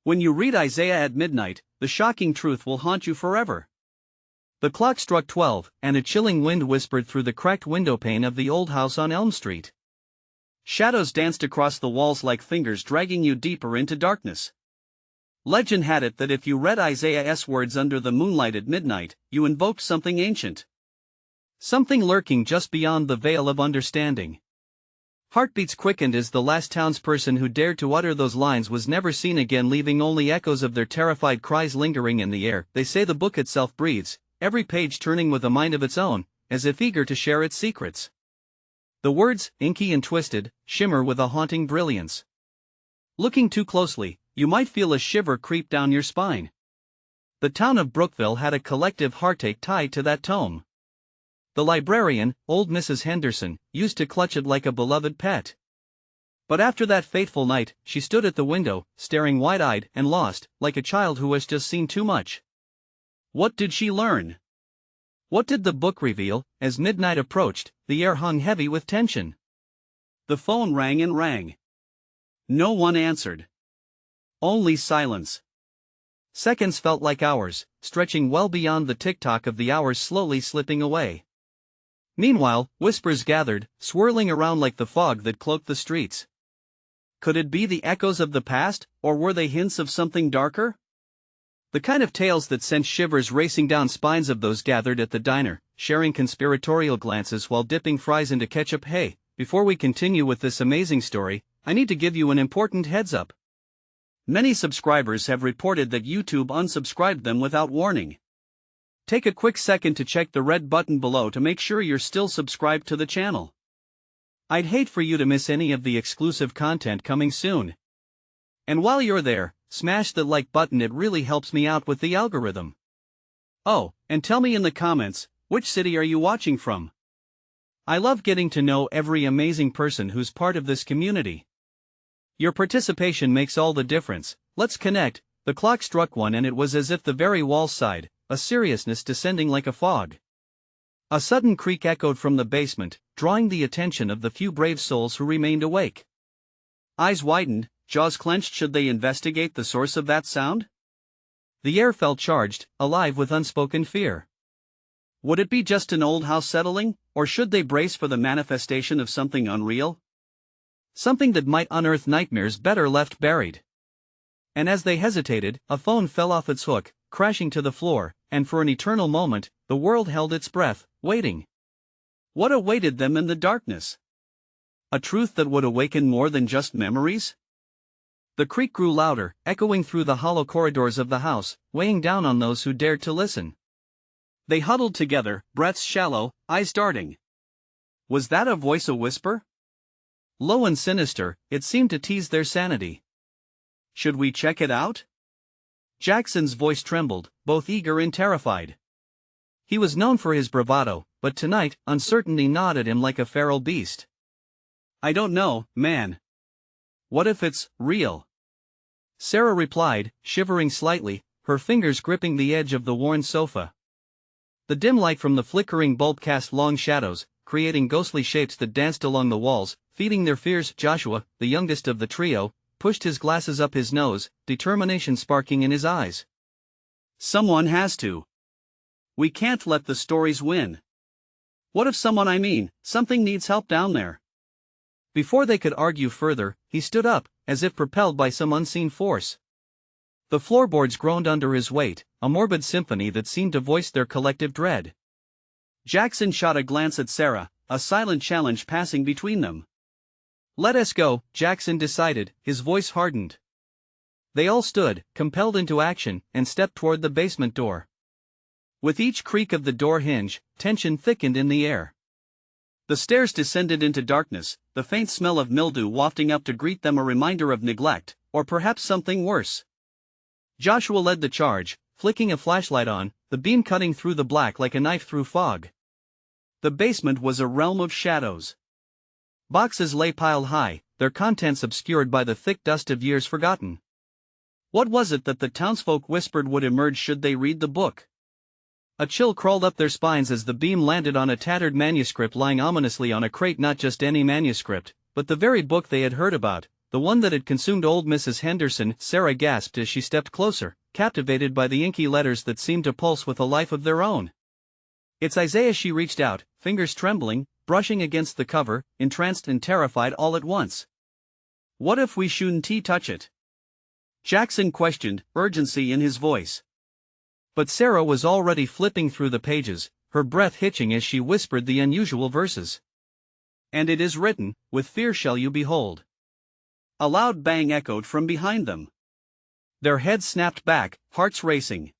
When you read Isaiah at midnight, the shocking truth will haunt you forever. The clock struck 12, and a chilling wind whispered through the cracked windowpane of the old house on Elm Street. Shadows danced across the walls like fingers dragging you deeper into darkness. Legend had it that if you read Isaiah's words under the moonlight at midnight, you invoked something ancient. Something lurking just beyond the veil of understanding. Heartbeats quickened as the last townsperson who dared to utter those lines was never seen again, leaving only echoes of their terrified cries lingering in the air. They say the book itself breathes, every page turning with a mind of its own, as if eager to share its secrets. The words, inky and twisted, shimmer with a haunting brilliance. Looking too closely, you might feel a shiver creep down your spine. The town of Brookville had a collective heartache tied to that tome. The librarian, old Mrs. Henderson, used to clutch it like a beloved pet. But after that fateful night, she stood at the window, staring wide-eyed and lost, like a child who has just seen too much. What did she learn? What did the book reveal? As midnight approached, the air hung heavy with tension. The phone rang and rang. No one answered. Only silence. Seconds felt like hours, stretching well beyond the tick-tock of the hours slowly slipping away. Meanwhile, whispers gathered, swirling around like the fog that cloaked the streets. Could it be the echoes of the past, or were they hints of something darker? The kind of tales that sent shivers racing down spines of those gathered at the diner, sharing conspiratorial glances while dipping fries into ketchup. Hey, before we continue with this amazing story, I need to give you an important heads up. Many subscribers have reported that YouTube unsubscribed them without warning. Take a quick second to check the red button below to make sure you're still subscribed to the channel. I'd hate for you to miss any of the exclusive content coming soon. And while you're there, smash the like button, it really helps me out with the algorithm. Oh, and tell me in the comments, which city are you watching from? I love getting to know every amazing person who's part of this community. Your participation makes all the difference. Let's connect. The clock struck 1 and it was as if the very walls sighed, a seriousness descending like a fog. A sudden creak echoed from the basement, drawing the attention of the few brave souls who remained awake. Eyes widened, jaws clenched. Should they investigate the source of that sound? The air felt charged, alive with unspoken fear. Would it be just an old house settling, or should they brace for the manifestation of something unreal? Something that might unearth nightmares better left buried. And as they hesitated, a phone fell off its hook, crashing to the floor, and for an eternal moment, the world held its breath, waiting. What awaited them in the darkness? A truth that would awaken more than just memories? The creak grew louder, echoing through the hollow corridors of the house, weighing down on those who dared to listen. They huddled together, breaths shallow, eyes darting. Was that a voice, a whisper? Low and sinister, it seemed to tease their sanity. Should we check it out? Jackson's voice trembled, both eager and terrified. He was known for his bravado, but tonight, uncertainty gnawed at him like a feral beast. I don't know, man. What if it's real? Sarah replied, shivering slightly, her fingers gripping the edge of the worn sofa. The dim light from the flickering bulb cast long shadows, creating ghostly shapes that danced along the walls, feeding their fears. Joshua, the youngest of the trio, pushed his glasses up his nose, determination sparking in his eyes. Someone has to. We can't let the stories win. What if something needs help down there? Before they could argue further, he stood up, as if propelled by some unseen force. The floorboards groaned under his weight, a morbid symphony that seemed to voice their collective dread. Jackson shot a glance at Sarah, a silent challenge passing between them. Let us go, Jackson decided, his voice hardened. They all stood, compelled into action, and stepped toward the basement door. With each creak of the door hinge, tension thickened in the air. The stairs descended into darkness, the faint smell of mildew wafting up to greet them, a reminder of neglect, or perhaps something worse. Joshua led the charge, flicking a flashlight on, the beam cutting through the black like a knife through fog. The basement was a realm of shadows. Boxes lay piled high, their contents obscured by the thick dust of years forgotten. What was it that the townsfolk whispered would emerge should they read the book? A chill crawled up their spines as the beam landed on a tattered manuscript lying ominously on a crate. Not just any manuscript, but the very book they had heard about, the one that had consumed old Mrs. Henderson. Sarah gasped as she stepped closer, captivated by the inky letters that seemed to pulse with a life of their own. "It's Isaiah." She reached out, fingers trembling, brushing against the cover, entranced and terrified all at once. "What if we shouldn't touch it?" Jackson questioned, urgency in his voice. But Sarah was already flipping through the pages, her breath hitching as she whispered the unusual verses. "And it is written, 'With fear shall you behold.'" A loud bang echoed from behind them. Their heads snapped back, hearts racing.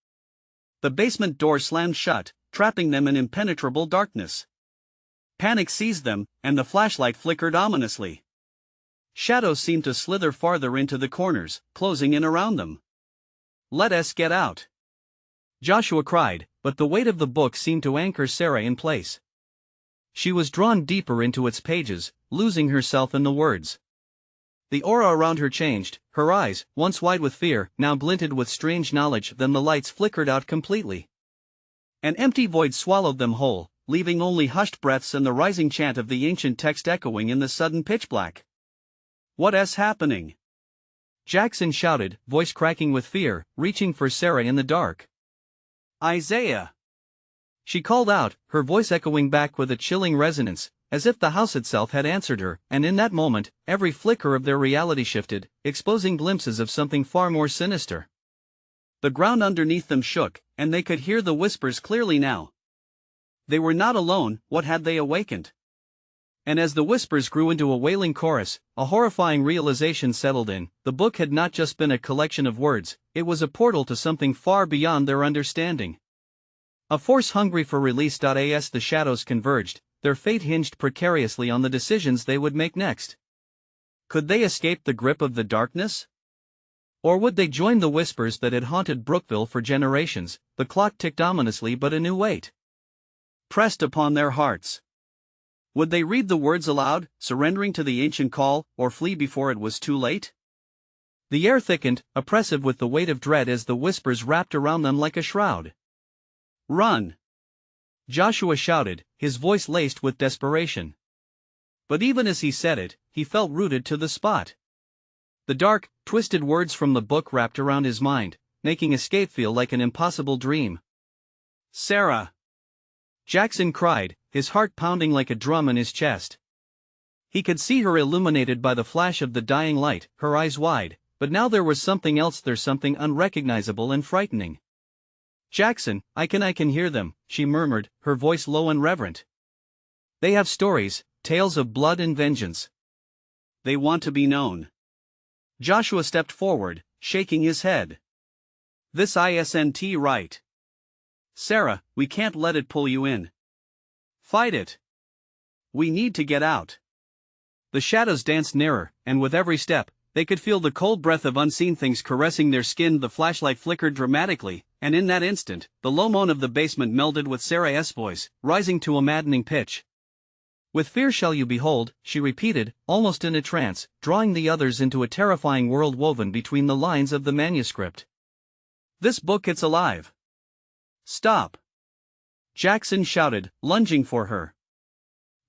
The basement door slammed shut, trapping them in impenetrable darkness. Panic seized them, and the flashlight flickered ominously. Shadows seemed to slither farther into the corners, closing in around them. "Let us get out," Joshua cried, but the weight of the book seemed to anchor Sarah in place. She was drawn deeper into its pages, losing herself in the words. The aura around her changed, her eyes, once wide with fear, now glinted with strange knowledge. Then the lights flickered out completely. An empty void swallowed them whole, leaving only hushed breaths and the rising chant of the ancient text echoing in the sudden pitch black. "What's happening?" Jackson shouted, voice cracking with fear, reaching for Sarah in the dark. "Isaiah!" She called out, her voice echoing back with a chilling resonance, as if the house itself had answered her, and in that moment, every flicker of their reality shifted, exposing glimpses of something far more sinister. The ground underneath them shook, and they could hear the whispers clearly now. They were not alone. What had they awakened? And as the whispers grew into a wailing chorus, a horrifying realization settled in. The book had not just been a collection of words, it was a portal to something far beyond their understanding. A force hungry for release. As the shadows converged, their fate hinged precariously on the decisions they would make next. Could they escape the grip of the darkness? Or would they join the whispers that had haunted Brookville for generations? The clock ticked ominously, but a new weight pressed upon their hearts. Would they read the words aloud, surrendering to the ancient call, or flee before it was too late? The air thickened, oppressive with the weight of dread as the whispers wrapped around them like a shroud. "Run!" Joshua shouted, his voice laced with desperation. But even as he said it, he felt rooted to the spot. The dark, twisted words from the book wrapped around his mind, making escape feel like an impossible dream. "Sarah!" Jackson cried, his heart pounding like a drum in his chest. He could see her illuminated by the flash of the dying light, her eyes wide, but now there was something else there, something unrecognizable and frightening. "Jackson, I can hear them," she murmured, her voice low and reverent. "They have stories, tales of blood and vengeance. They want to be known." Joshua stepped forward, shaking his head. "This isn't right. Sarah, we can't let it pull you in. Fight it. We need to get out." The shadows danced nearer, and with every step, they could feel the cold breath of unseen things caressing their skin. The flashlight flickered dramatically, and in that instant, the low moan of the basement melded with Sarah's voice, rising to a maddening pitch. "With fear shall you behold," she repeated, almost in a trance, drawing the others into a terrifying world woven between the lines of the manuscript. "This book, it's alive. Stop!" Jackson shouted, lunging for her.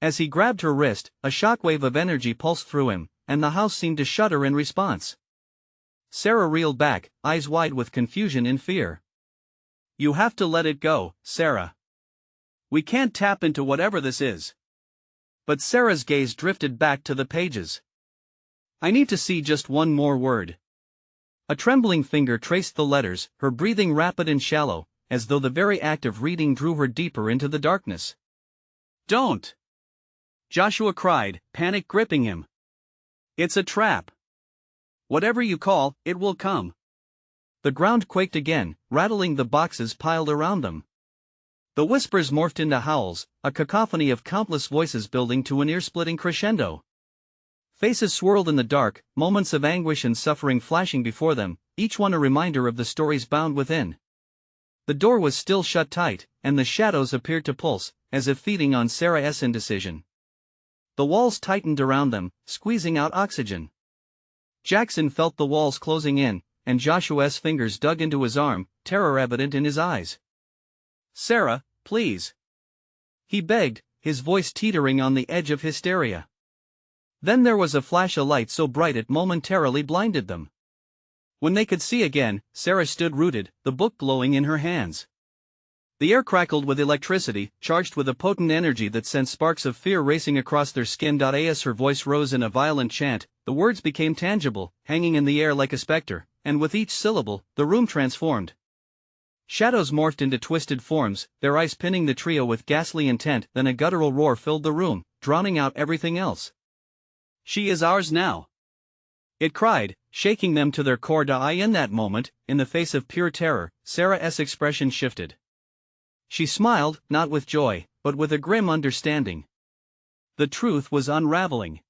As he grabbed her wrist, a shockwave of energy pulsed through him, and the house seemed to shudder in response. Sarah reeled back, eyes wide with confusion and fear. "You have to let it go, Sarah. We can't tap into whatever this is." But Sarah's gaze drifted back to the pages. "I need to see just one more word." A trembling finger traced the letters, her breathing rapid and shallow, as though the very act of reading drew her deeper into the darkness. "Don't!" Joshua cried, panic gripping him. "It's a trap. Whatever you call, it will come." The ground quaked again, rattling the boxes piled around them. The whispers morphed into howls, a cacophony of countless voices building to an ear-splitting crescendo. Faces swirled in the dark, moments of anguish and suffering flashing before them, each one a reminder of the stories bound within. The door was still shut tight, and the shadows appeared to pulse, as if feeding on Sarah's indecision. The walls tightened around them, squeezing out oxygen. Jackson felt the walls closing in, and Joshua's fingers dug into his arm, terror evident in his eyes. "Sarah, please," he begged, his voice teetering on the edge of hysteria. Then there was a flash of light so bright it momentarily blinded them. When they could see again, Sarah stood rooted, the book glowing in her hands. The air crackled with electricity, charged with a potent energy that sent sparks of fear racing across their skin. As her voice rose in a violent chant, the words became tangible, hanging in the air like a specter, and with each syllable, the room transformed. Shadows morphed into twisted forms, their eyes pinning the trio with ghastly intent. Then a guttural roar filled the room, drowning out everything else. "She is ours now!" it cried, shaking them to their core. In that moment, in the face of pure terror, Sarah's expression shifted. She smiled, not with joy, but with a grim understanding. The truth was unraveling.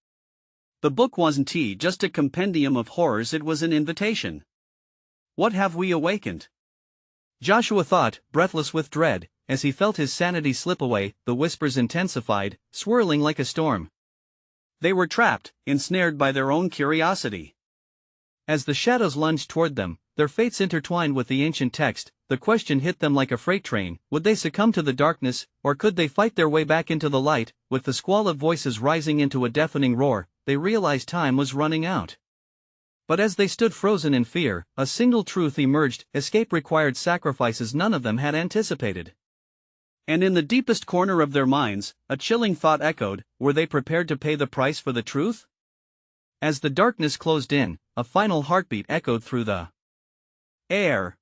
The book wasn't just a compendium of horrors, it was an invitation. What have we awakened? Joshua thought, breathless with dread, as he felt his sanity slip away. The whispers intensified, swirling like a storm. They were trapped, ensnared by their own curiosity. As the shadows lunged toward them, their fates intertwined with the ancient text, the question hit them like a freight train: would they succumb to the darkness, or could they fight their way back into the light? With the squall of voices rising into a deafening roar, they realized time was running out. But as they stood frozen in fear, a single truth emerged: escape required sacrifices none of them had anticipated. And in the deepest corner of their minds, a chilling thought echoed: were they prepared to pay the price for the truth? As the darkness closed in, a final heartbeat echoed through the air.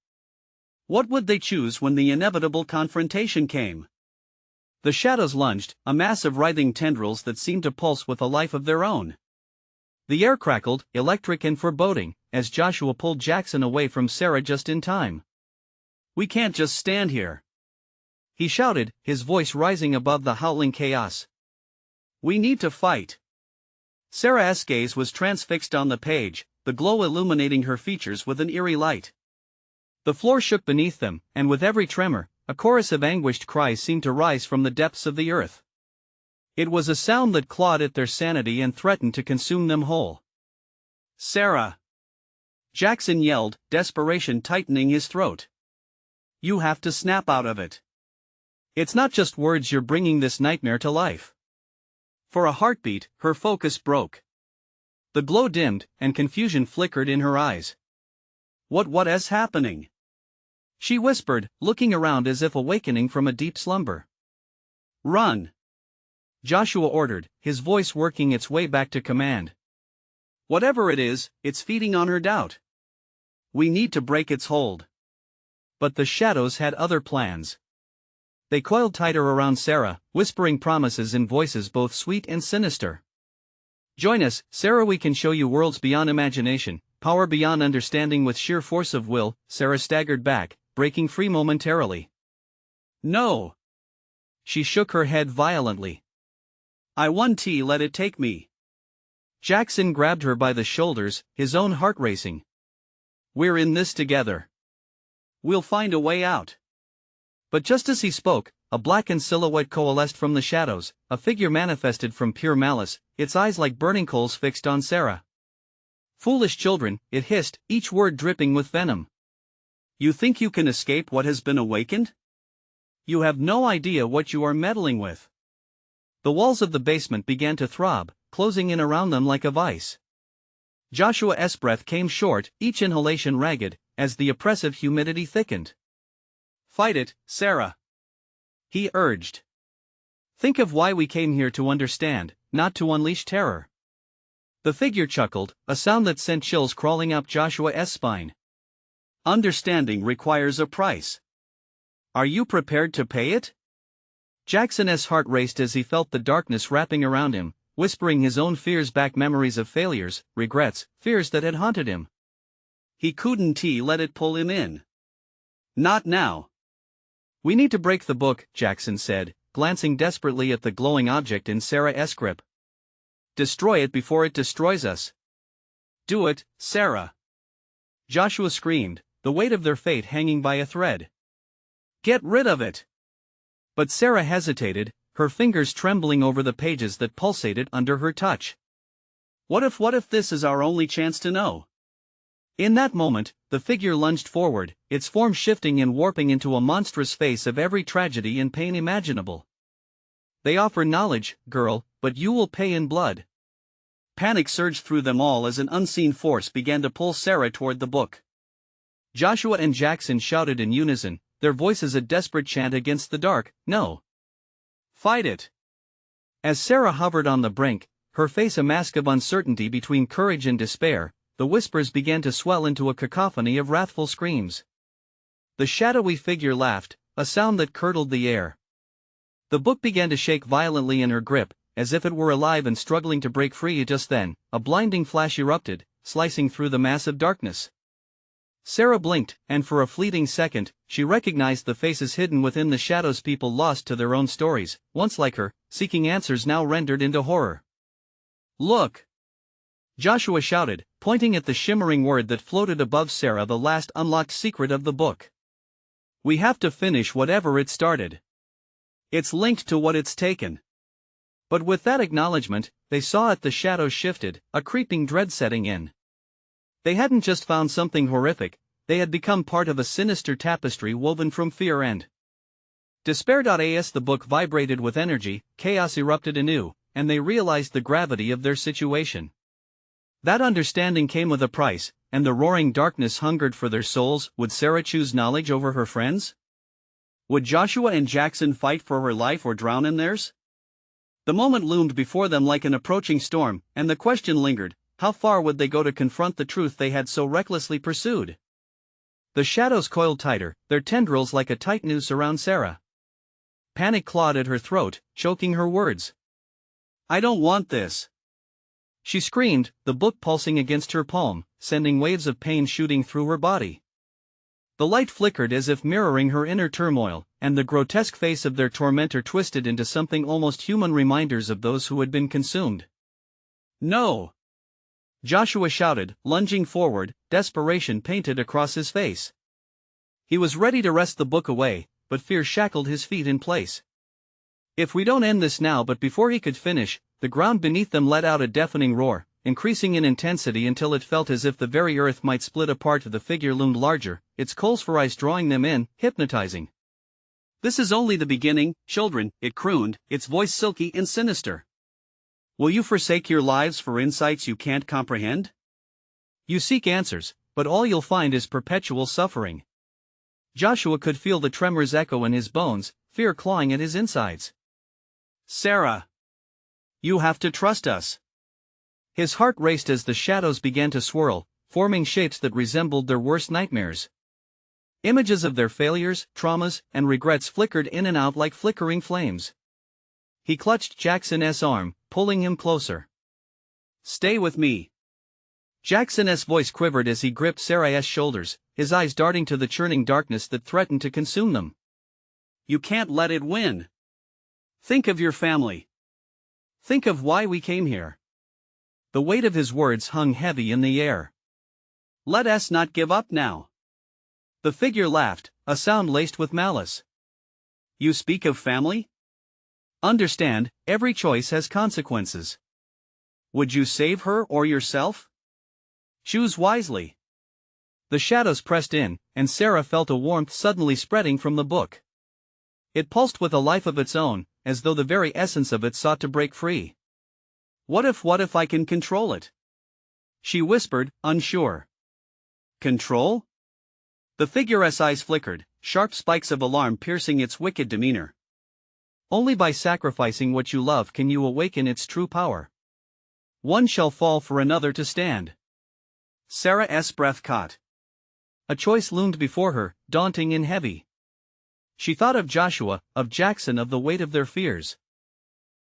What would they choose when the inevitable confrontation came? The shadows lunged, a mass of writhing tendrils that seemed to pulse with a life of their own. The air crackled, electric and foreboding, as Joshua pulled Jackson away from Sarah just in time. "We can't just stand here," he shouted, his voice rising above the howling chaos. "We need to fight." Sarah's gaze was transfixed on the page, the glow illuminating her features with an eerie light. The floor shook beneath them, and with every tremor, a chorus of anguished cries seemed to rise from the depths of the earth. It was a sound that clawed at their sanity and threatened to consume them whole. "Sarah!" Jackson yelled, desperation tightening his throat. "You have to snap out of it. It's not just words, you're bringing this nightmare to life." For a heartbeat, her focus broke. The glow dimmed, and confusion flickered in her eyes. What is happening?" she whispered, looking around as if awakening from a deep slumber. "Run!" Joshua ordered, his voice working its way back to command. "Whatever it is, it's feeding on her doubt. We need to break its hold." But the shadows had other plans. They coiled tighter around Sarah, whispering promises in voices both sweet and sinister. "Join us, Sarah, we can show you worlds beyond imagination, power beyond understanding." With sheer force of will, Sarah staggered back, breaking free momentarily. "No!" She shook her head violently. "I won't let it take me." Jackson grabbed her by the shoulders, his own heart racing. "We're in this together. We'll find a way out." But just as he spoke, a blackened silhouette coalesced from the shadows, a figure manifested from pure malice, its eyes like burning coals fixed on Sarah. "Foolish children," it hissed, each word dripping with venom. "You think you can escape what has been awakened? You have no idea what you are meddling with." The walls of the basement began to throb, closing in around them like a vice. Joshua's breath came short, each inhalation ragged, as the oppressive humidity thickened. "Fight it, Sarah," he urged. "Think of why we came here: to understand, not to unleash terror." The figure chuckled, a sound that sent chills crawling up Joshua's spine. "Understanding requires a price. Are you prepared to pay it?" Jackson's heart raced as he felt the darkness wrapping around him, whispering his own fears back, memories of failures, regrets, fears that had haunted him. He couldn't let it pull him in. Not now. "We need to break the book," Jackson said, glancing desperately at the glowing object in Sarah's grip. "Destroy it before it destroys us." "Do it, Sarah!" Joshua screamed, the weight of their fate hanging by a thread. "Get rid of it!" But Sarah hesitated, her fingers trembling over the pages that pulsated under her touch. What if this is our only chance to know?" In that moment, the figure lunged forward, its form shifting and warping into a monstrous face of every tragedy and pain imaginable. "They offer knowledge, girl, but you will pay in blood." Panic surged through them all as an unseen force began to pull Sarah toward the book. Joshua and Jackson shouted in unison, their voices a desperate chant against the dark, "No! Fight it!" As Sarah hovered on the brink, her face a mask of uncertainty between courage and despair, the whispers began to swell into a cacophony of wrathful screams. The shadowy figure laughed, a sound that curdled the air. The book began to shake violently in her grip, as if it were alive and struggling to break free. Just then, a blinding flash erupted, slicing through the massive darkness. Sarah blinked, and for a fleeting second, she recognized the faces hidden within the shadows, people lost to their own stories, once like her, seeking answers now rendered into horror. "Look!" Joshua shouted, pointing at the shimmering word that floated above Sarah, the last unlocked secret of the book. "We have to finish whatever it started. It's linked to what it's taken." But with that acknowledgement, they saw it, the shadows shifted, a creeping dread setting in. They hadn't just found something horrific, they had become part of a sinister tapestry woven from fear and despair. As the book vibrated with energy, chaos erupted anew, and they realized the gravity of their situation. That understanding came with a price, and the roaring darkness hungered for their souls. Would Sarah choose knowledge over her friends? Would Joshua and Jackson fight for her life or drown in theirs? The moment loomed before them like an approaching storm, and the question lingered, how far would they go to confront the truth they had so recklessly pursued? The shadows coiled tighter, their tendrils like a tight noose around Sarah. Panic clawed at her throat, choking her words. "I don't want this!" she screamed, the book pulsing against her palm, sending waves of pain shooting through her body. The light flickered as if mirroring her inner turmoil, and the grotesque face of their tormentor twisted into something almost human, reminders of those who had been consumed. "No!" Joshua shouted, lunging forward, desperation painted across his face. He was ready to wrest the book away, but fear shackled his feet in place. "If we don't end this now!" But before he could finish, the ground beneath them let out a deafening roar, increasing in intensity until it felt as if the very earth might split apart. The figure loomed larger, its coals for eyes drawing them in, hypnotizing. "This is only the beginning, children," it crooned, its voice silky and sinister. "Will you forsake your lives for insights you can't comprehend? You seek answers, but all you'll find is perpetual suffering." Joshua could feel the tremors echo in his bones, fear clawing at his insides. "Sarah! You have to trust us." His heart raced as the shadows began to swirl, forming shapes that resembled their worst nightmares. Images of their failures, traumas, and regrets flickered in and out like flickering flames. He clutched Jackson's arm, pulling him closer. "Stay with me." Jackson's voice quivered as he gripped Sarah's shoulders, his eyes darting to the churning darkness that threatened to consume them. "You can't let it win. Think of your family. Think of why we came here." The weight of his words hung heavy in the air. "Let us not give up now." The figure laughed, a sound laced with malice. "You speak of family? Understand, every choice has consequences. Would you save her or yourself? Choose wisely." The shadows pressed in, and Sarah felt a warmth suddenly spreading from the book. It pulsed with a life of its own, as though the very essence of it sought to break free. What if I can control it?" she whispered, unsure. "Control?" The figure's eyes flickered, sharp spikes of alarm piercing its wicked demeanor. "Only by sacrificing what you love can you awaken its true power. One shall fall for another to stand." Sarah's breath caught. A choice loomed before her, daunting and heavy. She thought of Joshua, of Jackson, of the weight of their fears.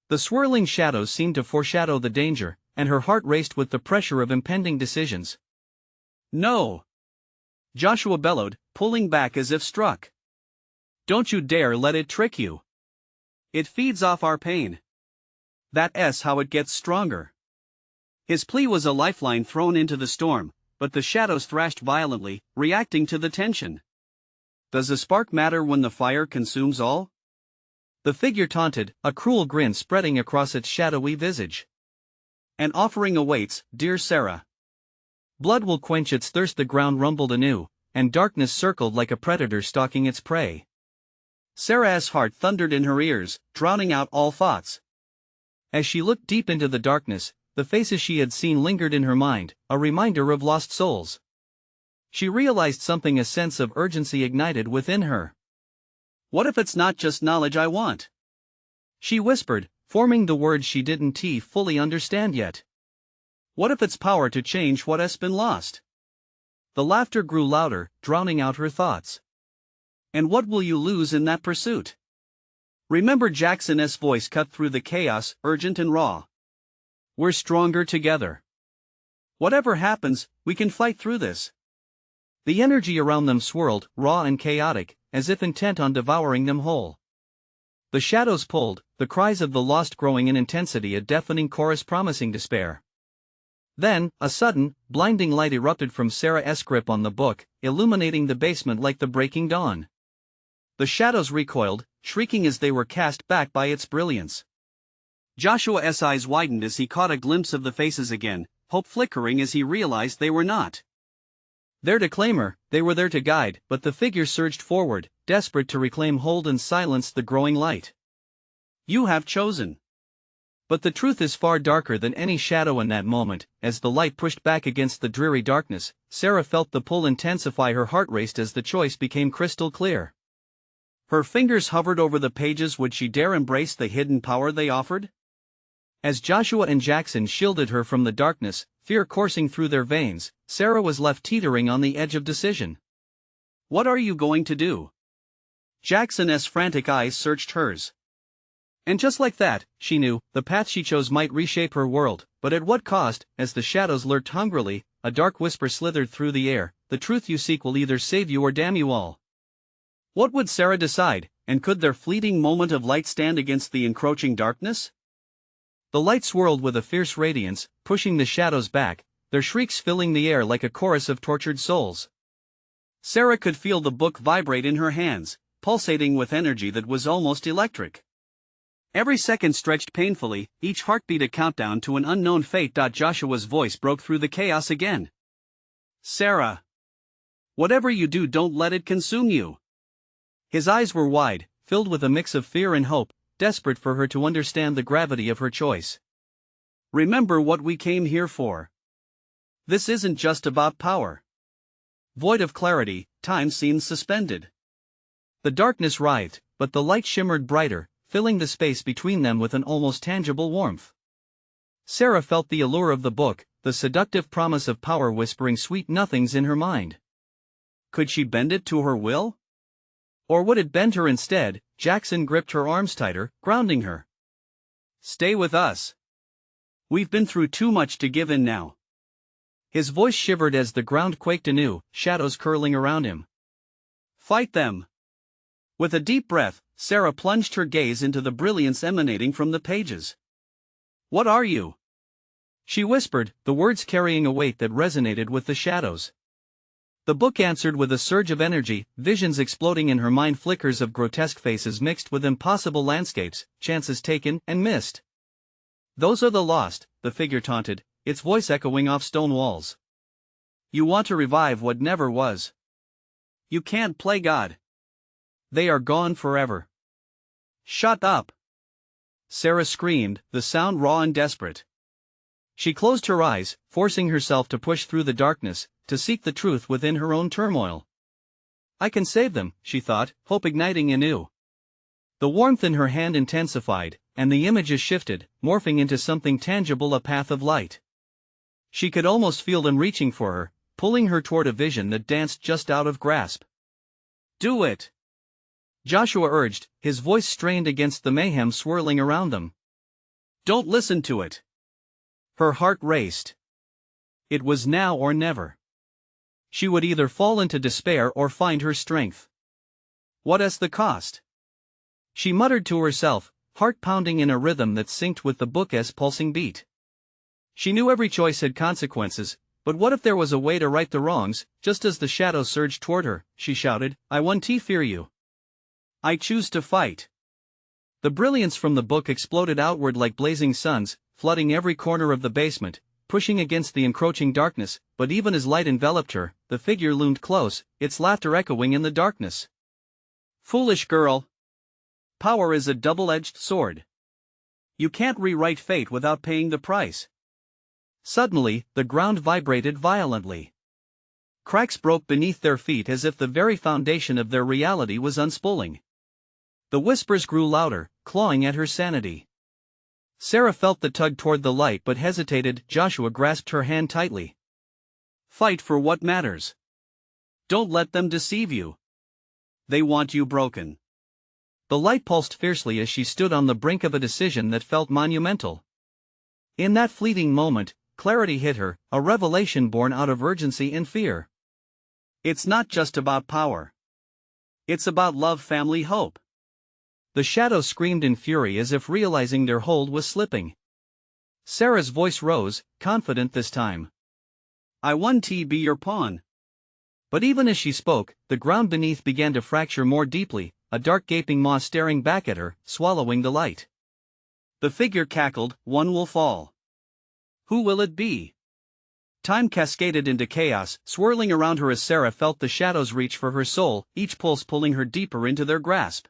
The swirling shadows seemed to foreshadow the danger, and her heart raced with the pressure of impending decisions. "No!" Joshua bellowed, pulling back as if struck. "Don't you dare let it trick you. It feeds off our pain. That's how it gets stronger." His plea was a lifeline thrown into the storm, but the shadows thrashed violently, reacting to the tension. "Does a spark matter when the fire consumes all?" The figure taunted, a cruel grin spreading across its shadowy visage. "An offering awaits, dear Sarah. Blood will quench its thirst." The ground rumbled anew, and darkness circled like a predator stalking its prey. Sarah's heart thundered in her ears, drowning out all thoughts. As she looked deep into the darkness, the faces she had seen lingered in her mind, a reminder of lost souls. She realized something, a sense of urgency ignited within her. What if it's not just knowledge I want? She whispered, forming the words she didn't fully understand yet. What if it's power to change what has been lost? The laughter grew louder, drowning out her thoughts. And what will you lose in that pursuit? Remember, Jackson's voice cut through the chaos, urgent and raw. We're stronger together. Whatever happens, we can fight through this. The energy around them swirled, raw and chaotic, as if intent on devouring them whole. The shadows pulled, the cries of the lost growing in intensity, a deafening chorus promising despair. Then, a sudden, blinding light erupted from Sarah's grip on the book, illuminating the basement like the breaking dawn. The shadows recoiled, shrieking as they were cast back by its brilliance. Joshua's eyes widened as he caught a glimpse of the faces again, hope flickering as he realized they were not there to claim her, they were there to guide, but the figures surged forward, desperate to reclaim hold and silence the growing light. You have chosen. But the truth is far darker than any shadow in that moment. As the light pushed back against the dreary darkness, Sarah felt the pull intensify. Her heart raced as the choice became crystal clear. Her fingers hovered over the pages. Would she dare embrace the hidden power they offered? As Joshua and Jackson shielded her from the darkness, fear coursing through their veins, Sarah was left teetering on the edge of decision. What are you going to do? Jackson's frantic eyes searched hers. And just like that, she knew, the path she chose might reshape her world, but at what cost? As the shadows lurked hungrily, a dark whisper slithered through the air, the truth you seek will either save you or damn you all. What would Sarah decide, and could their fleeting moment of light stand against the encroaching darkness? The light swirled with a fierce radiance, pushing the shadows back, their shrieks filling the air like a chorus of tortured souls. Sarah could feel the book vibrate in her hands, pulsating with energy that was almost electric. Every second stretched painfully, each heartbeat a countdown to an unknown fate. Joshua's voice broke through the chaos again. Sarah! Whatever you do, don't let it consume you. His eyes were wide, filled with a mix of fear and hope, desperate for her to understand the gravity of her choice. Remember what we came here for. This isn't just about power. Void of clarity, time seemed suspended. The darkness writhed, but the light shimmered brighter, filling the space between them with an almost tangible warmth. Sarah felt the allure of the book, the seductive promise of power whispering sweet nothings in her mind. Could she bend it to her will? Or would it bend her instead? Jackson gripped her arms tighter, grounding her. Stay with us. We've been through too much to give in now. His voice shivered as the ground quaked anew, shadows curling around him. Fight them. With a deep breath, Sarah plunged her gaze into the brilliance emanating from the pages. What are you? She whispered, the words carrying a weight that resonated with the shadows. The book answered with a surge of energy, visions exploding in her mind, flickers of grotesque faces mixed with impossible landscapes, chances taken and missed. Those are the lost, the figure taunted, its voice echoing off stone walls. You want to revive what never was. You can't play God. They are gone forever. Shut up! Sarah screamed, the sound raw and desperate. She closed her eyes, forcing herself to push through the darkness, to seek the truth within her own turmoil. I can save them, she thought, hope igniting anew. The warmth in her hand intensified, and the images shifted, morphing into something tangible, a path of light. She could almost feel them reaching for her, pulling her toward a vision that danced just out of grasp. Do it! Joshua urged, his voice strained against the mayhem swirling around them. Don't listen to it. Her heart raced. It was now or never. She would either fall into despair or find her strength. What is the cost? She muttered to herself, heart pounding in a rhythm that synced with the book's pulsing beat. She knew every choice had consequences, but what if there was a way to right the wrongs? Just as the shadows surged toward her, she shouted, I won't fear you. I choose to fight. The brilliance from the book exploded outward like blazing suns, flooding every corner of the basement, pushing against the encroaching darkness, but even as light enveloped her, the figure loomed close, its laughter echoing in the darkness. Foolish girl! Power is a double-edged sword. You can't rewrite fate without paying the price. Suddenly, the ground vibrated violently. Cracks broke beneath their feet as if the very foundation of their reality was unspooling. The whispers grew louder, clawing at her sanity. Sarah felt the tug toward the light but hesitated. Joshua grasped her hand tightly. Fight for what matters. Don't let them deceive you. They want you broken. The light pulsed fiercely as she stood on the brink of a decision that felt monumental. In that fleeting moment, clarity hit her, a revelation born out of urgency and fear. It's not just about power. It's about love, family, hope. The shadows screamed in fury as if realizing their hold was slipping. Sarah's voice rose, confident this time. I want to be your pawn. But even as she spoke, the ground beneath began to fracture more deeply, a dark gaping maw staring back at her, swallowing the light. The figure cackled, one will fall. Who will it be? Time cascaded into chaos, swirling around her as Sarah felt the shadows reach for her soul, each pulse pulling her deeper into their grasp.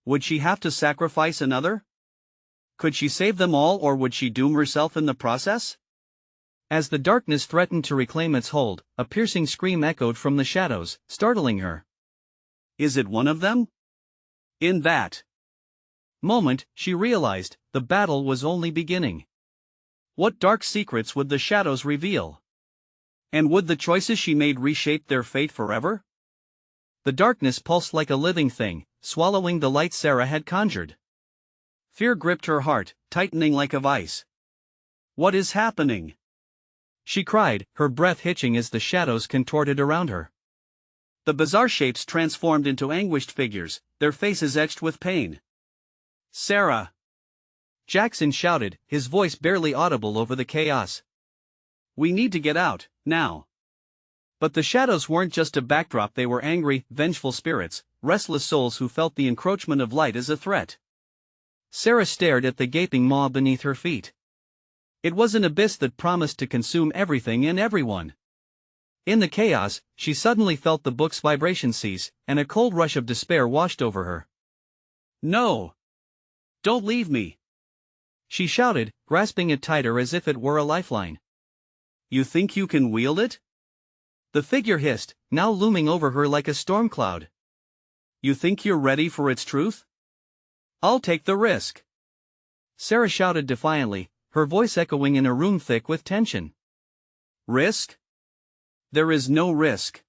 Would she have to sacrifice another? Could she save them all, or would she doom herself in the process? As the darkness threatened to reclaim its hold, a piercing scream echoed from the shadows, startling her. Is it one of them? In that moment, she realized, the battle was only beginning. What dark secrets would the shadows reveal? And would the choices she made reshape their fate forever? The darkness pulsed like a living thing, swallowing the light Sarah had conjured. Fear gripped her heart, tightening like a vice. What is happening? She cried, her breath hitching as the shadows contorted around her. The bizarre shapes transformed into anguished figures, their faces etched with pain. Sarah! Jackson shouted, his voice barely audible over the chaos. We need to get out, now. But the shadows weren't just a backdrop, they were angry, vengeful spirits, restless souls who felt the encroachment of light as a threat. Sarah stared at the gaping maw beneath her feet. It was an abyss that promised to consume everything and everyone. In the chaos, she suddenly felt the book's vibration cease, and a cold rush of despair washed over her. No! Don't leave me! She shouted, grasping it tighter as if it were a lifeline. You think you can wield it? The figure hissed, now looming over her like a storm cloud. You think you're ready for its truth? I'll take the risk. Sarah shouted defiantly, her voice echoing in a room thick with tension. Risk? There is no risk.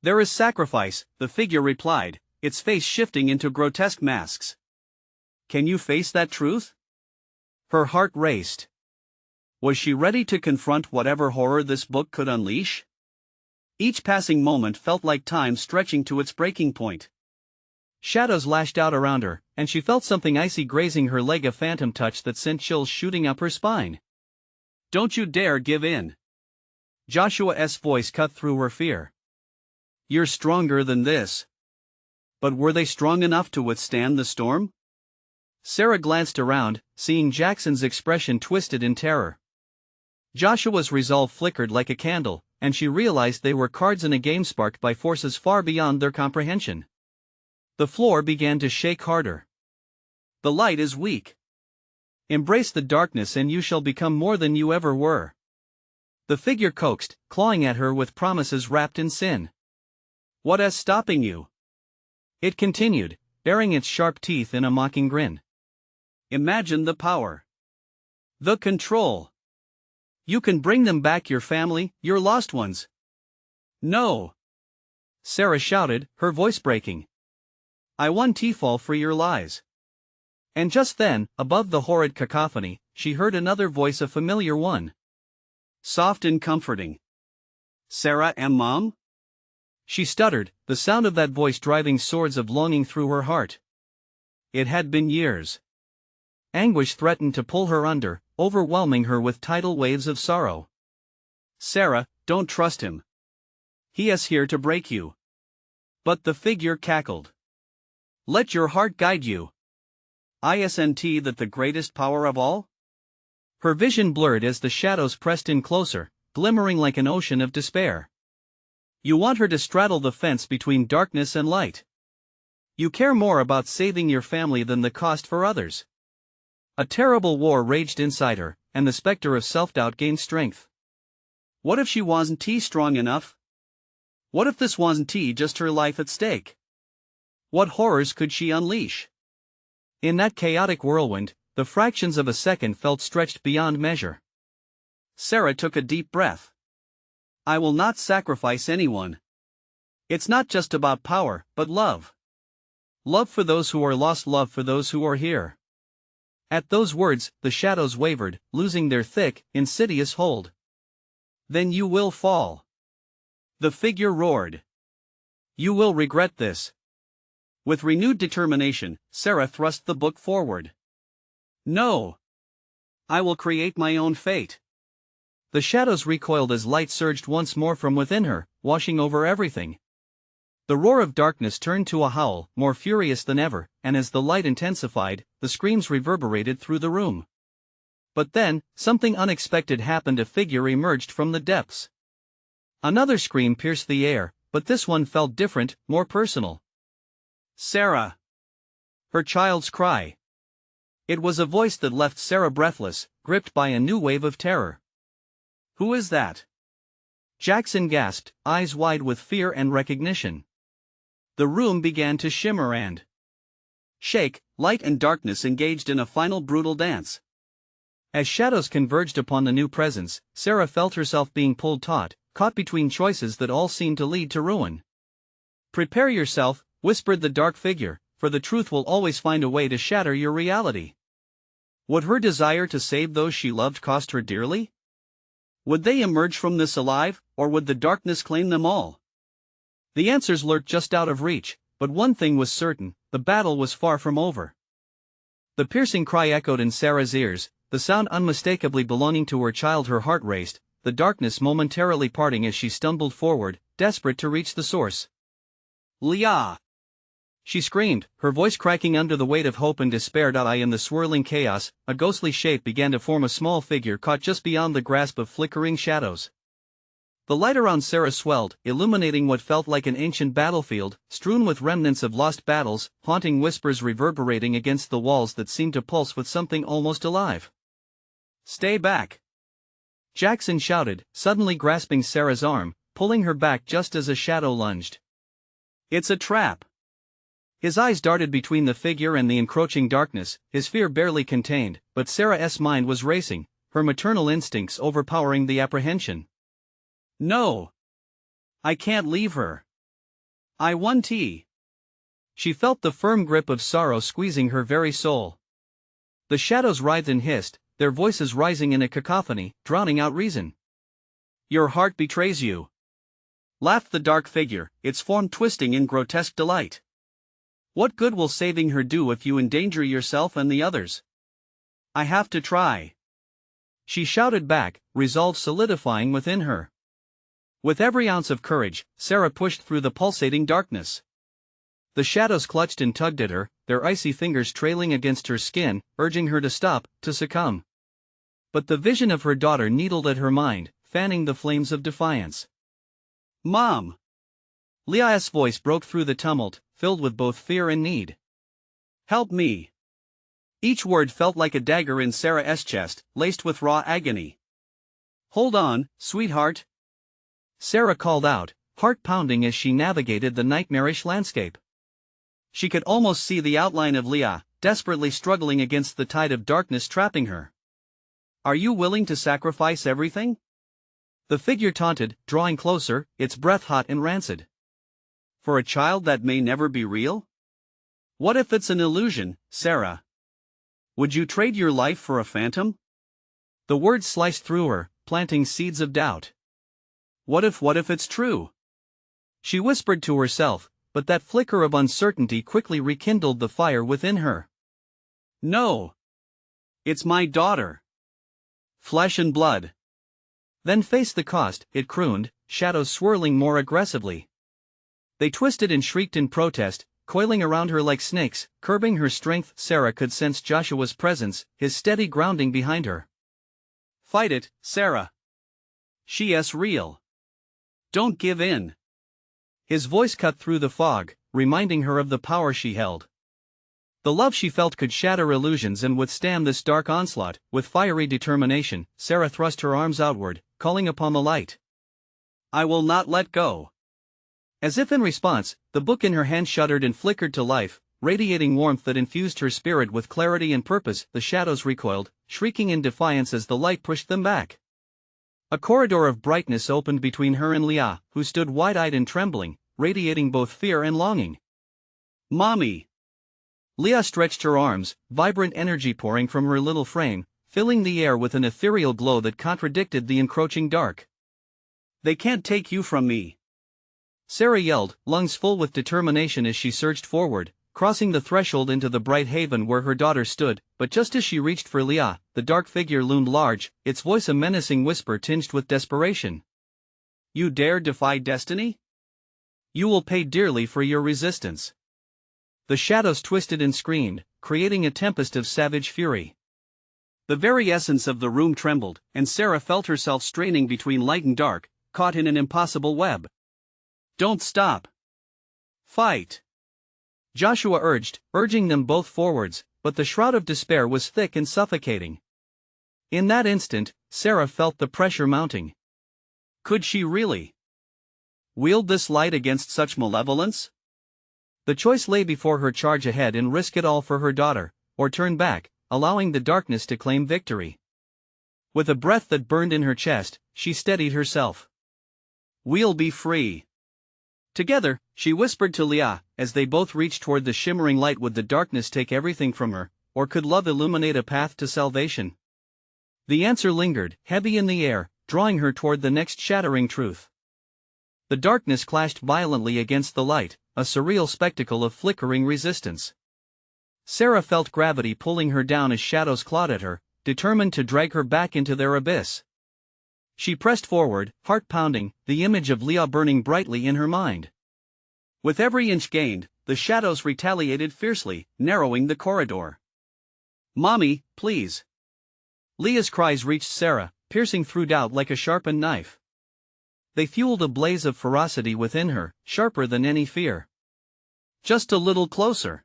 There is sacrifice, the figure replied, its face shifting into grotesque masks. Can you face that truth? Her heart raced. Was she ready to confront whatever horror this book could unleash? Each passing moment felt like time stretching to its breaking point. Shadows lashed out around her, and she felt something icy grazing her leg, a phantom touch that sent chills shooting up her spine. Don't you dare give in. Joshua's voice cut through her fear. You're stronger than this. But were they strong enough to withstand the storm? Sarah glanced around, seeing Jackson's expression twisted in terror. Joshua's resolve flickered like a candle, and she realized they were cards in a game sparked by forces far beyond their comprehension. The floor began to shake harder. The light is weak. Embrace the darkness and you shall become more than you ever were. The figure coaxed, clawing at her with promises wrapped in sin. What is stopping you? It continued, baring its sharp teeth in a mocking grin. Imagine the power. The control. You can bring them back, your family, your lost ones. No! Sarah shouted, her voice breaking. I want to fall for your lies. And just then, above the horrid cacophony, she heard another voice, a familiar one. Soft and comforting. Sarah and Mom? She stuttered, the sound of that voice driving swords of longing through her heart. It had been years. Anguish threatened to pull her under, overwhelming her with tidal waves of sorrow. Sarah, don't trust him. He is here to break you. But the figure cackled. Let your heart guide you. Isn't that the greatest power of all? Her vision blurred as the shadows pressed in closer, glimmering like an ocean of despair. You want her to straddle the fence between darkness and light. You care more about saving your family than the cost for others. A terrible war raged inside her, and the specter of self-doubt gained strength. What if she wasn't strong enough? What if this wasn't just her life at stake? What horrors could she unleash? In that chaotic whirlwind, the fractions of a second felt stretched beyond measure. Sarah took a deep breath. I will not sacrifice anyone. It's not just about power, but love. Love for those who are lost, love for those who are here. At those words, the shadows wavered, losing their thick, insidious hold. Then you will fall. The figure roared. You will regret this. With renewed determination, Sarah thrust the book forward. No. I will create my own fate. The shadows recoiled as light surged once more from within her, washing over everything. The roar of darkness turned to a howl, more furious than ever, and as the light intensified, the screams reverberated through the room. But then, something unexpected happened. A figure emerged from the depths. Another scream pierced the air, but this one felt different, more personal. Sarah! Her child's cry. It was a voice that left Sarah breathless, gripped by a new wave of terror. Who is that? Jackson gasped, eyes wide with fear and recognition. The room began to shimmer and shake, light and darkness engaged in a final brutal dance. As shadows converged upon the new presence, Sarah felt herself being pulled taut, caught between choices that all seemed to lead to ruin. Prepare yourself, whispered the dark figure, for the truth will always find a way to shatter your reality. Would her desire to save those she loved cost her dearly? Would they emerge from this alive, or would the darkness claim them all? The answers lurked just out of reach, but one thing was certain, the battle was far from over. The piercing cry echoed in Sarah's ears, the sound unmistakably belonging to her child. Her heart raced, the darkness momentarily parting as she stumbled forward, desperate to reach the source. Leah! She screamed, her voice cracking under the weight of hope and despair. In the swirling chaos, a ghostly shape began to form, a small figure caught just beyond the grasp of flickering shadows. The light around Sarah swelled, illuminating what felt like an ancient battlefield, strewn with remnants of lost battles, haunting whispers reverberating against the walls that seemed to pulse with something almost alive. Stay back! Jackson shouted, suddenly grasping Sarah's arm, pulling her back just as a shadow lunged. It's a trap! His eyes darted between the figure and the encroaching darkness, his fear barely contained, but Sarah's mind was racing, her maternal instincts overpowering the apprehension. No! I can't leave her. I want tea. She felt the firm grip of sorrow squeezing her very soul. The shadows writhed and hissed, their voices rising in a cacophony, drowning out reason. Your heart betrays you. Laughed the dark figure, its form twisting in grotesque delight. What good will saving her do if you endanger yourself and the others? I have to try. She shouted back, resolve solidifying within her. With every ounce of courage, Sarah pushed through the pulsating darkness. The shadows clutched and tugged at her, their icy fingers trailing against her skin, urging her to stop, to succumb. But the vision of her daughter needled at her mind, fanning the flames of defiance. Mom! Leah's voice broke through the tumult, filled with both fear and need. Help me! Each word felt like a dagger in Sarah's chest, laced with raw agony. Hold on, sweetheart! Sarah called out, heart pounding as she navigated the nightmarish landscape. She could almost see the outline of Leah, desperately struggling against the tide of darkness trapping her. Are you willing to sacrifice everything? The figure taunted, drawing closer, its breath hot and rancid. For a child that may never be real? What if it's an illusion, Sarah? Would you trade your life for a phantom? The words sliced through her, planting seeds of doubt. What if it's true? She whispered to herself, but that flicker of uncertainty quickly rekindled the fire within her. No! It's my daughter. Flesh and blood. Then face the cost, it crooned, shadows swirling more aggressively. They twisted and shrieked in protest, coiling around her like snakes, curbing her strength. Sarah could sense Joshua's presence, his steady grounding behind her. Fight it, Sarah. She's real. Don't give in. His voice cut through the fog, reminding her of the power she held. The love she felt could shatter illusions and withstand this dark onslaught. With fiery determination, Sarah thrust her arms outward, calling upon the light. I will not let go. As if in response, the book in her hand shuddered and flickered to life, radiating warmth that infused her spirit with clarity and purpose. The shadows recoiled, shrieking in defiance as the light pushed them back. A corridor of brightness opened between her and Leah, who stood wide-eyed and trembling, radiating both fear and longing. Mommy! Leah stretched her arms, vibrant energy pouring from her little frame, filling the air with an ethereal glow that contradicted the encroaching dark. They can't take you from me! Sarah yelled, lungs full with determination as she surged forward, crossing the threshold into the bright haven where her daughter stood. But just as she reached for Leah, the dark figure loomed large, its voice a menacing whisper tinged with desperation. You dare defy destiny? You will pay dearly for your resistance. The shadows twisted and screamed, creating a tempest of savage fury. The very essence of the room trembled, and Sarah felt herself straining between light and dark, caught in an impossible web. Don't stop! Fight! Joshua urging them both forwards, but the shroud of despair was thick and suffocating. In that instant, Sarah felt the pressure mounting. Could she really wield this light against such malevolence? The choice lay before her: charge ahead and risk it all for her daughter, or turn back, allowing the darkness to claim victory. With a breath that burned in her chest, she steadied herself. We'll be free. Together, she whispered to Leah, as they both reached toward the shimmering light. Would the darkness take everything from her, or could love illuminate a path to salvation? The answer lingered, heavy in the air, drawing her toward the next shattering truth. The darkness clashed violently against the light, a surreal spectacle of flickering resistance. Sarah felt gravity pulling her down as shadows clawed at her, determined to drag her back into their abyss. She pressed forward, heart pounding, the image of Leah burning brightly in her mind. With every inch gained, the shadows retaliated fiercely, narrowing the corridor. Mommy, please! Leah's cries reached Sarah, piercing through doubt like a sharpened knife. They fueled a blaze of ferocity within her, sharper than any fear. Just a little closer!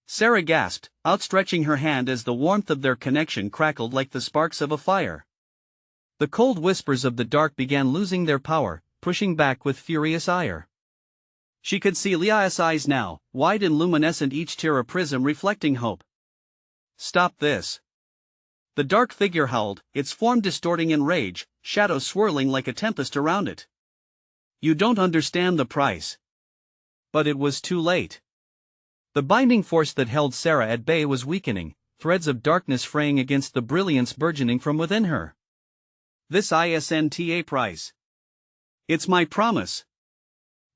Sarah gasped, outstretching her hand as the warmth of their connection crackled like the sparks of a fire. The cold whispers of the dark began losing their power, pushing back with furious ire. She could see Leah's eyes now, wide and luminescent, each tear a prism reflecting hope. Stop this! The dark figure howled, its form distorting in rage, shadows swirling like a tempest around it. You don't understand the price. But it was too late. The binding force that held Sarah at bay was weakening, threads of darkness fraying against the brilliance burgeoning from within her. This isn't price. It's my promise.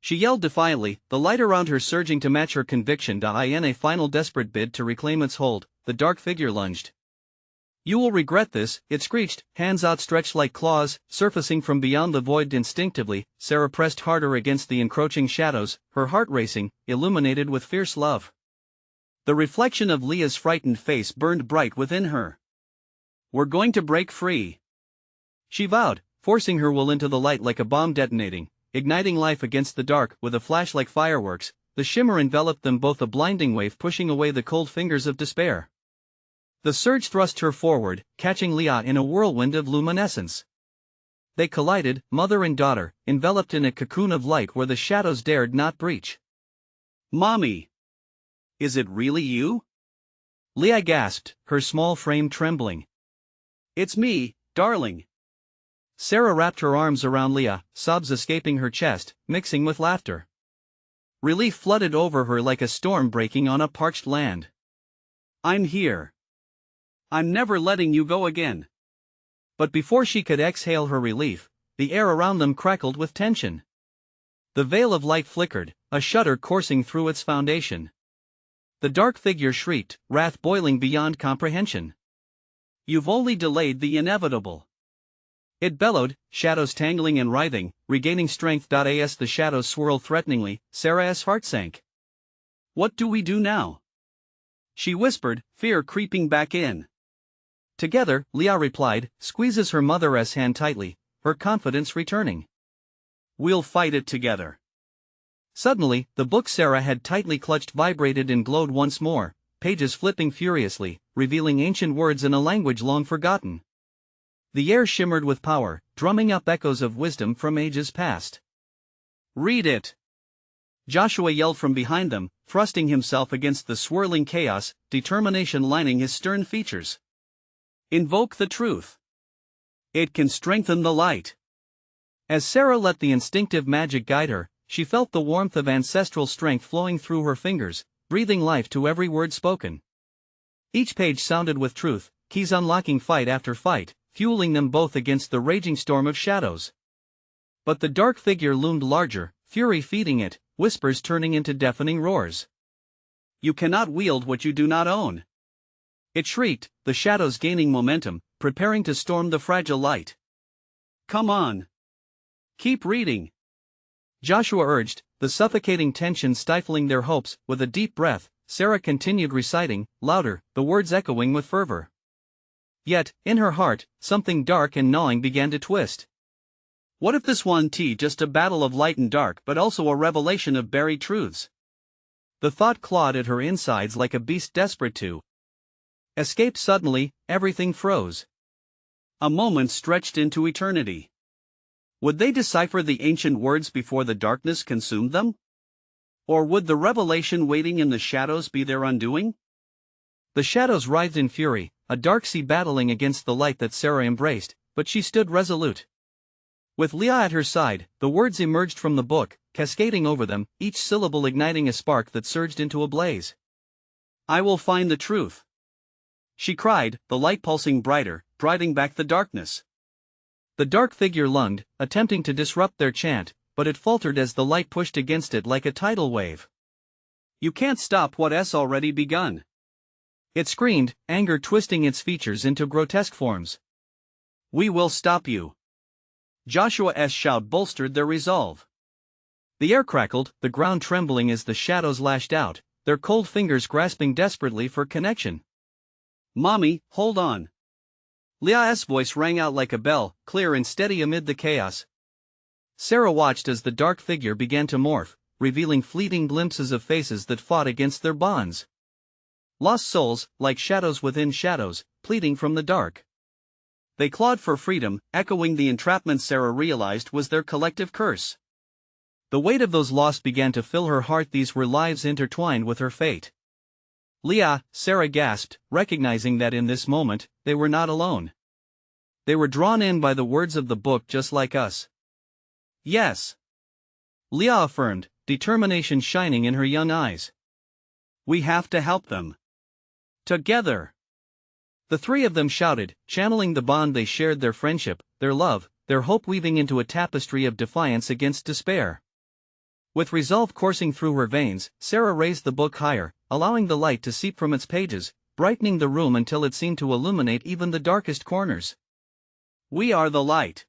She yelled defiantly, the light around her surging to match her conviction. In a final desperate bid to reclaim its hold, the dark figure lunged. You will regret this, it screeched, hands outstretched like claws, surfacing from beyond the void. Instinctively, Sarah pressed harder against the encroaching shadows, her heart racing, illuminated with fierce love. The reflection of Leah's frightened face burned bright within her. We're going to break free, she vowed, forcing her will into the light like a bomb detonating, igniting life against the dark. With a flash like fireworks, the shimmer enveloped them both, a blinding wave pushing away the cold fingers of despair. The surge thrust her forward, catching Leah in a whirlwind of luminescence. They collided, mother and daughter, enveloped in a cocoon of light where the shadows dared not breach. Mommy! Is it really you? Leah gasped, her small frame trembling. It's me, darling. Sarah wrapped her arms around Leah, sobs escaping her chest, mixing with laughter. Relief flooded over her like a storm breaking on a parched land. I'm here. I'm never letting you go again. But before she could exhale her relief, the air around them crackled with tension. The veil of light flickered, a shudder coursing through its foundation. The dark figure shrieked, wrath boiling beyond comprehension. You've only delayed the inevitable. It bellowed, shadows tangling and writhing, regaining strength. As the shadows swirled threateningly, Sarah's heart sank. What do we do now? She whispered, fear creeping back in. Together, Leah replied, squeezes her mother's hand tightly, her confidence returning. We'll fight it together. Suddenly, the book Sarah had tightly clutched vibrated and glowed once more, pages flipping furiously, revealing ancient words in a language long forgotten. The air shimmered with power, drumming up echoes of wisdom from ages past. "Read it!" Joshua yelled from behind them, thrusting himself against the swirling chaos, determination lining his stern features. "Invoke the truth. It can strengthen the light." As Sarah let the instinctive magic guide her, she felt the warmth of ancestral strength flowing through her fingers, breathing life to every word spoken. Each page sounded with truth, keys unlocking fight after fight, fueling them both against the raging storm of shadows. But the dark figure loomed larger, fury feeding it, whispers turning into deafening roars. "You cannot wield what you do not own!" It shrieked, the shadows gaining momentum, preparing to storm the fragile light. "Come on! Keep reading!" Joshua urged, the suffocating tension stifling their hopes. With a deep breath, Sarah continued reciting, louder, the words echoing with fervor. Yet, in her heart, something dark and gnawing began to twist. What if this wasn't just a battle of light and dark but also a revelation of buried truths? The thought clawed at her insides like a beast desperate to escape. Suddenly, everything froze. A moment stretched into eternity. Would they decipher the ancient words before the darkness consumed them? Or would the revelation waiting in the shadows be their undoing? The shadows writhed in fury, a dark sea battling against the light that Sarah embraced, but she stood resolute. With Leah at her side, the words emerged from the book, cascading over them, each syllable igniting a spark that surged into a blaze. "I will find the truth," she cried, the light pulsing brighter, driving back the darkness. The dark figure lunged, attempting to disrupt their chant, but it faltered as the light pushed against it like a tidal wave. "You can't stop what's already begun," it screamed, anger twisting its features into grotesque forms. "We will stop you." Joshua's shout bolstered their resolve. The air crackled, the ground trembling as the shadows lashed out, their cold fingers grasping desperately for connection. "Mommy, hold on." Leah's voice rang out like a bell, clear and steady amid the chaos. Sarah watched as the dark figure began to morph, revealing fleeting glimpses of faces that fought against their bonds. Lost souls, like shadows within shadows, pleading from the dark. They clawed for freedom, echoing the entrapment Sarah realized was their collective curse. The weight of those lost began to fill her heart. These were lives intertwined with her fate. "Leah," Sarah gasped, recognizing that in this moment, they were not alone. They were drawn in by the words of the book just like us. "Yes," Leah affirmed, determination shining in her young eyes. "We have to help them. Together." The three of them shouted, channeling the bond they shared, their friendship, their love, their hope weaving into a tapestry of defiance against despair. With resolve coursing through her veins, Sarah raised the book higher, allowing the light to seep from its pages, brightening the room until it seemed to illuminate even the darkest corners. "We are the light,"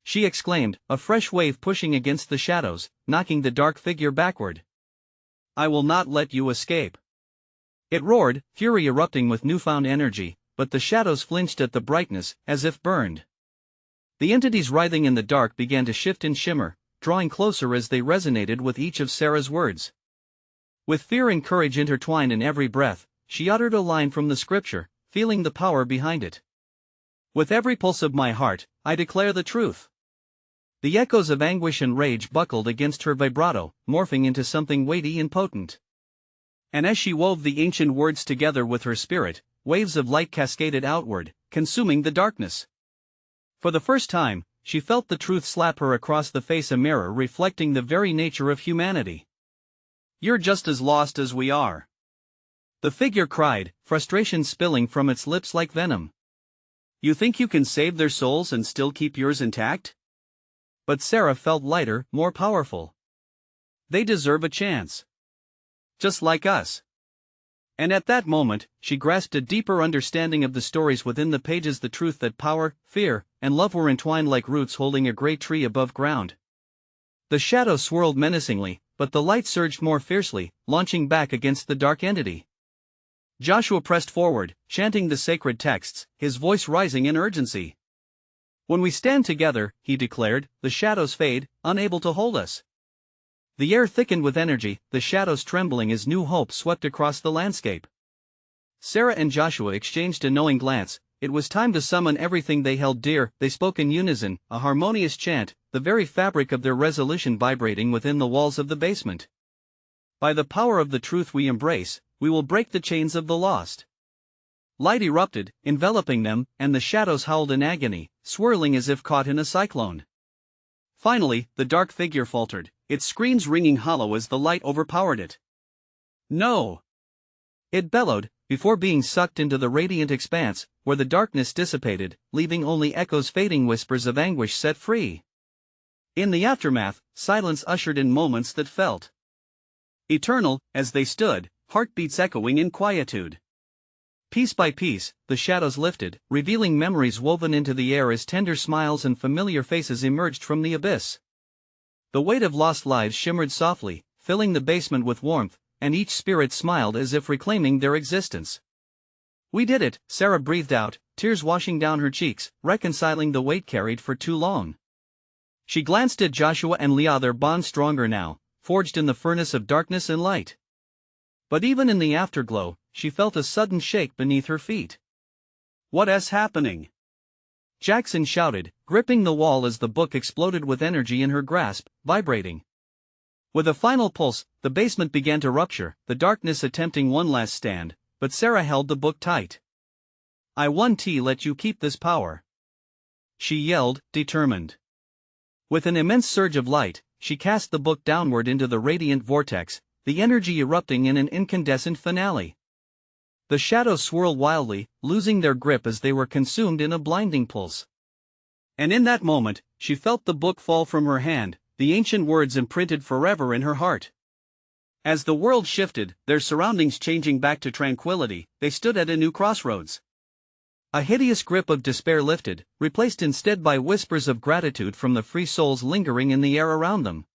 she exclaimed, a fresh wave pushing against the shadows, knocking the dark figure backward. "I will not let you escape." It roared, fury erupting with newfound energy, but the shadows flinched at the brightness, as if burned. The entities writhing in the dark began to shift and shimmer, drawing closer as they resonated with each of Sarah's words. With fear and courage intertwined in every breath, she uttered a line from the scripture, feeling the power behind it. "With every pulse of my heart, I declare the truth." The echoes of anguish and rage buckled against her vibrato, morphing into something weighty and potent. And as she wove the ancient words together with her spirit, waves of light cascaded outward, consuming the darkness. For the first time, she felt the truth slap her across the face, a mirror reflecting the very nature of humanity. "You're just as lost as we are," the figure cried, frustration spilling from its lips like venom. "You think you can save their souls and still keep yours intact?" But Sarah felt lighter, more powerful. "They deserve a chance. Just like us." And at that moment, she grasped a deeper understanding of the stories within the pages, the truth that power, fear, and love were entwined like roots holding a great tree above ground. The shadows swirled menacingly, but the light surged more fiercely, launching back against the dark entity. Joshua pressed forward, chanting the sacred texts, his voice rising in urgency. "When we stand together," he declared, "the shadows fade, unable to hold us." The air thickened with energy, the shadows trembling as new hope swept across the landscape. Sarah and Joshua exchanged a knowing glance. It was time to summon everything they held dear. They spoke in unison, a harmonious chant, the very fabric of their resolution vibrating within the walls of the basement. By the power of the truth we embrace, we will break the chains of the lost. Light erupted, enveloping them, and the shadows howled in agony, swirling as if caught in a cyclone. Finally, the dark figure faltered, its screams ringing hollow as the light overpowered it. "No!" it bellowed, before being sucked into the radiant expanse, where the darkness dissipated, leaving only echoes, fading whispers of anguish set free. In the aftermath, silence ushered in moments that felt eternal, as they stood, heartbeats echoing in quietude. Piece by piece, the shadows lifted, revealing memories woven into the air as tender smiles and familiar faces emerged from the abyss. The weight of lost lives shimmered softly, filling the basement with warmth, and each spirit smiled as if reclaiming their existence. "We did it," Sarah breathed out, tears washing down her cheeks, reconciling the weight carried for too long. She glanced at Joshua and Leah, their bond stronger now, forged in the furnace of darkness and light. But even in the afterglow, she felt a sudden shake beneath her feet. "What is happening?" Jackson shouted, gripping the wall as the book exploded with energy in her grasp, vibrating. With a final pulse, the basement began to rupture, the darkness attempting one last stand, but Sarah held the book tight. "I won't let you keep this power," she yelled, determined. With an immense surge of light, she cast the book downward into the radiant vortex, the energy erupting in an incandescent finale. The shadows swirled wildly, losing their grip as they were consumed in a blinding pulse. And in that moment, she felt the book fall from her hand, the ancient words imprinted forever in her heart. As the world shifted, their surroundings changing back to tranquility, they stood at a new crossroads. A hideous grip of despair lifted, replaced instead by whispers of gratitude from the free souls lingering in the air around them.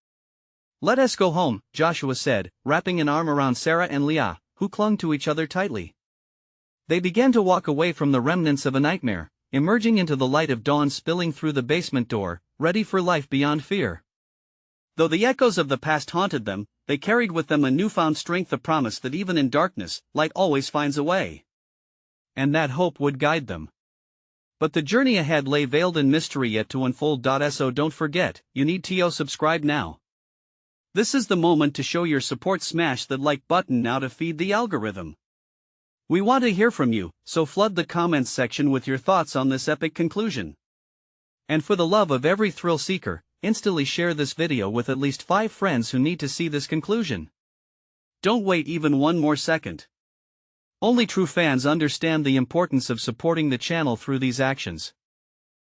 "Let us go home," Joshua said, wrapping an arm around Sarah and Leah, who clung to each other tightly. They began to walk away from the remnants of a nightmare, emerging into the light of dawn spilling through the basement door, ready for life beyond fear. Though the echoes of the past haunted them, they carried with them a newfound strength, the promise that even in darkness, light always finds a way. And that hope would guide them. But the journey ahead lay veiled in mystery yet to unfold. So don't forget, you need to subscribe now. This is the moment to show your support. Smash that like button now to feed the algorithm. We want to hear from you, so flood the comments section with your thoughts on this epic conclusion. And for the love of every thrill seeker, instantly share this video with at least 5 friends who need to see this conclusion. Don't wait even one more second. Only true fans understand the importance of supporting the channel through these actions.